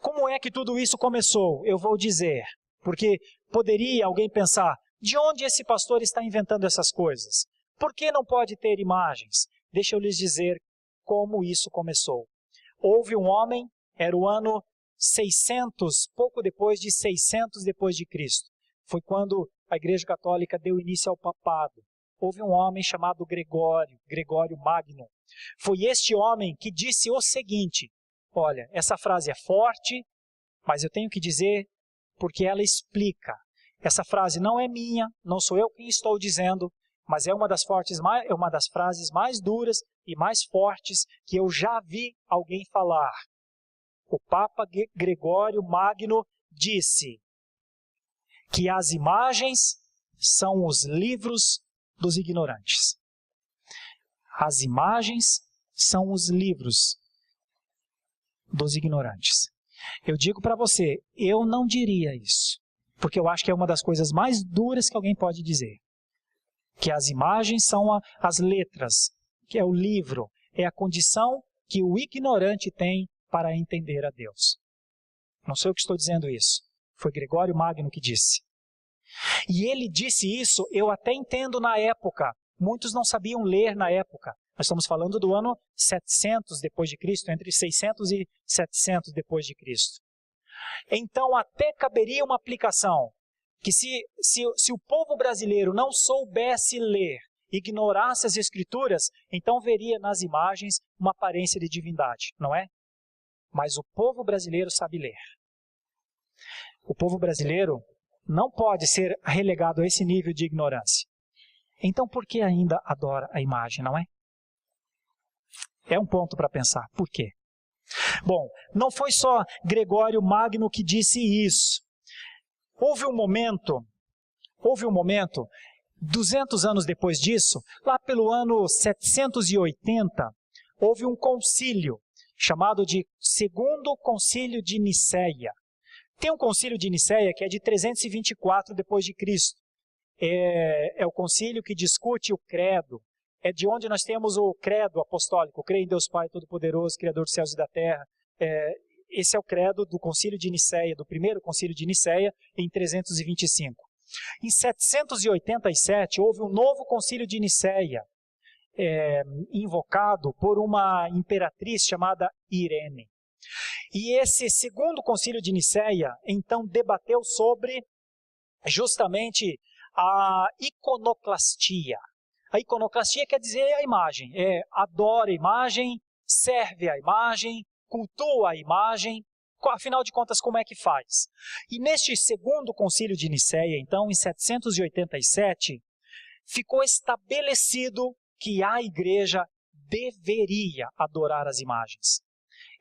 Como é que tudo isso começou? Eu vou dizer, porque poderia alguém pensar, de onde esse pastor está inventando essas coisas? Por que não pode ter imagens? Deixa eu lhes dizer como isso começou. Houve um homem, era o ano 600, pouco depois de 600 depois de Cristo. Foi quando a Igreja Católica deu início ao papado. Houve um homem chamado Gregório Magno. Foi este homem que disse o seguinte, olha, essa frase é forte, mas eu tenho que dizer porque ela explica. Essa frase não é minha, não sou eu quem estou dizendo, mas é uma das frases mais duras e mais fortes que eu já vi alguém falar. O Papa Gregório Magno disse que as imagens são os livros dos ignorantes. As imagens são os livros dos ignorantes. Eu digo para você, eu não diria isso, porque eu acho que é uma das coisas mais duras que alguém pode dizer. Que as imagens são as letras, que é o livro, é a condição que o ignorante tem para entender a Deus. Não sou eu que estou dizendo isso, foi Gregório Magno que disse. E ele disse isso, eu até entendo na época, muitos não sabiam ler na época. Nós estamos falando do ano 700 depois de Cristo, entre 600 e 700 depois de Cristo. Então até caberia uma aplicação, que se o povo brasileiro não soubesse ler, ignorasse as Escrituras, então veria nas imagens uma aparência de divindade, não é? Mas o povo brasileiro sabe ler. O povo brasileiro não pode ser relegado a esse nível de ignorância. Então por que ainda adora a imagem, não é? É um ponto para pensar. Por quê? Bom, não foi só Gregório Magno que disse isso. Houve um momento, 200 anos depois disso, lá pelo ano 780, houve um concílio, chamado de Segundo Concílio de Nicéia. Tem um concílio de Nicéia que é de 324 depois de Cristo. É o concílio que discute o credo. É de onde nós temos o credo apostólico, creio em Deus Pai Todo-Poderoso, Criador dos céus e da terra. Esse é o credo do concílio de Nicéia, do primeiro concílio de Nicéia, em 325. Em 787, houve um novo concílio de Nicéia, invocado por uma imperatriz chamada Irene. E esse segundo concílio de Nicéia, então, debateu sobre justamente a iconoclastia. A iconoclastia quer dizer a imagem, adora a imagem, serve a imagem, cultua a imagem, afinal de contas, como é que faz? E neste segundo concílio de Nicéia, então, em 787, ficou estabelecido que a igreja deveria adorar as imagens.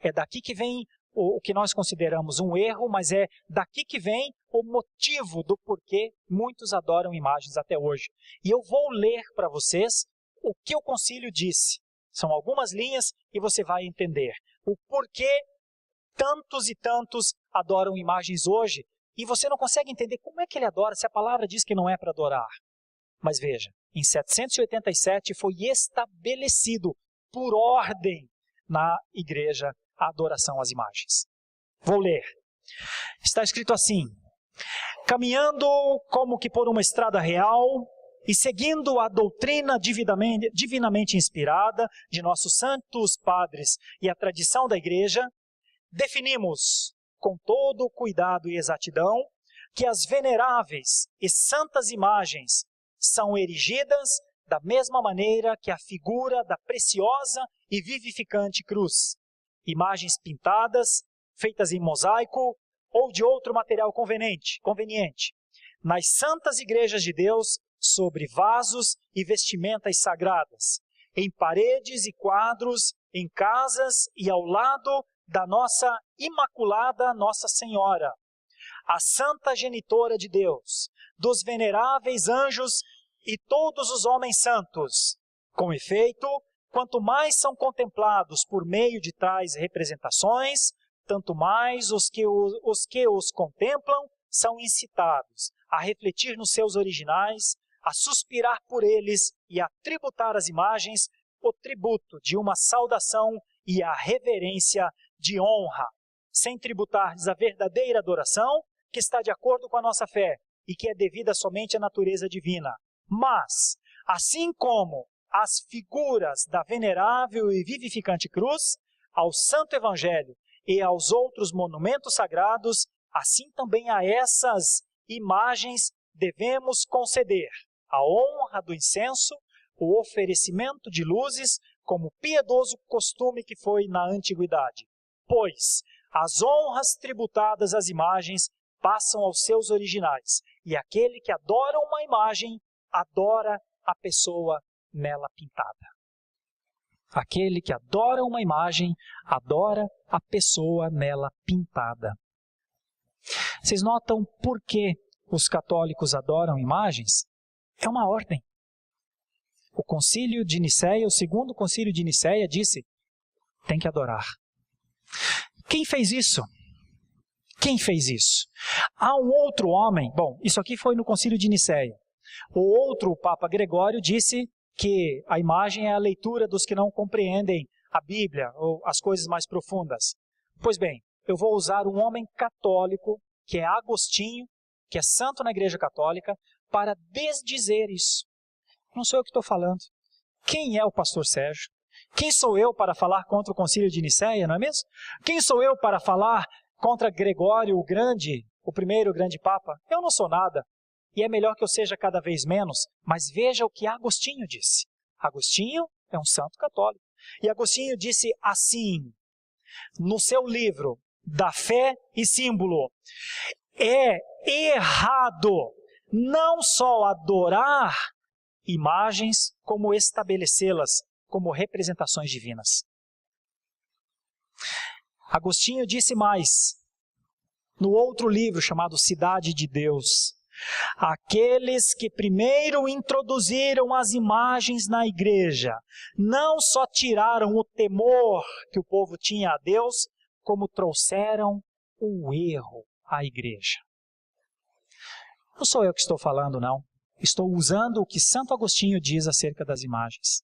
É daqui que vem o que nós consideramos um erro, mas é daqui que vem o motivo do porquê muitos adoram imagens até hoje. E eu vou ler para vocês o que o concílio disse. São algumas linhas e você vai entender o porquê tantos e tantos adoram imagens hoje e você não consegue entender como é que ele adora se a palavra diz que não é para adorar. Mas veja, em 787 foi estabelecido por ordem na igreja a adoração às imagens. Vou ler. Está escrito assim: caminhando como que por uma estrada real e seguindo a doutrina divinamente inspirada de nossos santos padres e a tradição da igreja, definimos com todo o cuidado e exatidão que as veneráveis e santas imagens são erigidas da mesma maneira que a figura da preciosa e vivificante cruz. Imagens pintadas, feitas em mosaico ou de outro material conveniente, nas santas igrejas de Deus, sobre vasos e vestimentas sagradas, em paredes e quadros, em casas e ao lado da nossa imaculada Nossa Senhora, a santa genitora de Deus, dos veneráveis anjos e todos os homens santos. Com efeito, quanto mais são contemplados por meio de tais representações, tanto mais os que os contemplam são incitados a refletir nos seus originais, a suspirar por eles e a tributar às imagens o tributo de uma saudação e a reverência de honra. sem tributar-lhes a verdadeira adoração, que está de acordo com a nossa fé e que é devida somente à natureza divina. Mas, assim como as figuras da venerável e vivificante cruz, ao Santo Evangelho e aos outros monumentos sagrados, assim também a essas imagens devemos conceder a honra do incenso, o oferecimento de luzes, como piedoso costume que foi na antiguidade. Pois as honras tributadas às imagens passam aos seus originais, e aquele que adora uma imagem, adora a pessoa nela pintada. Aquele que adora uma imagem, adora a pessoa nela pintada. Vocês notam por que os católicos adoram imagens? É uma ordem. O concílio de Nicéia, o segundo concílio de Nicéia, disse, tem que adorar. Quem fez isso? Quem fez isso? Há um outro homem, bom, isso aqui foi no concílio de Nicéia. O outro, o Papa Gregório, disse que a imagem é a leitura dos que não compreendem a Bíblia ou as coisas mais profundas. Pois bem, eu vou usar um homem católico, que é Agostinho, que é santo na Igreja Católica, para desdizer isso. Não sou eu que estou falando. Quem é o pastor Sérgio? Quem sou eu para falar contra o concílio de Nicéia, não é mesmo? Quem sou eu para falar contra Gregório o Grande, o primeiro grande Papa? Eu não sou nada. E é melhor que eu seja cada vez menos, mas veja o que Agostinho disse. Agostinho é um santo católico. E Agostinho disse assim, no seu livro, Da Fé e Símbolo, é errado não só adorar imagens, como estabelecê-las como representações divinas. Agostinho disse mais, no outro livro chamado Cidade de Deus, aqueles que primeiro introduziram as imagens na igreja, não só tiraram o temor que o povo tinha a Deus, como trouxeram o erro à igreja. Não sou eu que estou falando, não. Estou usando o que Santo Agostinho diz acerca das imagens.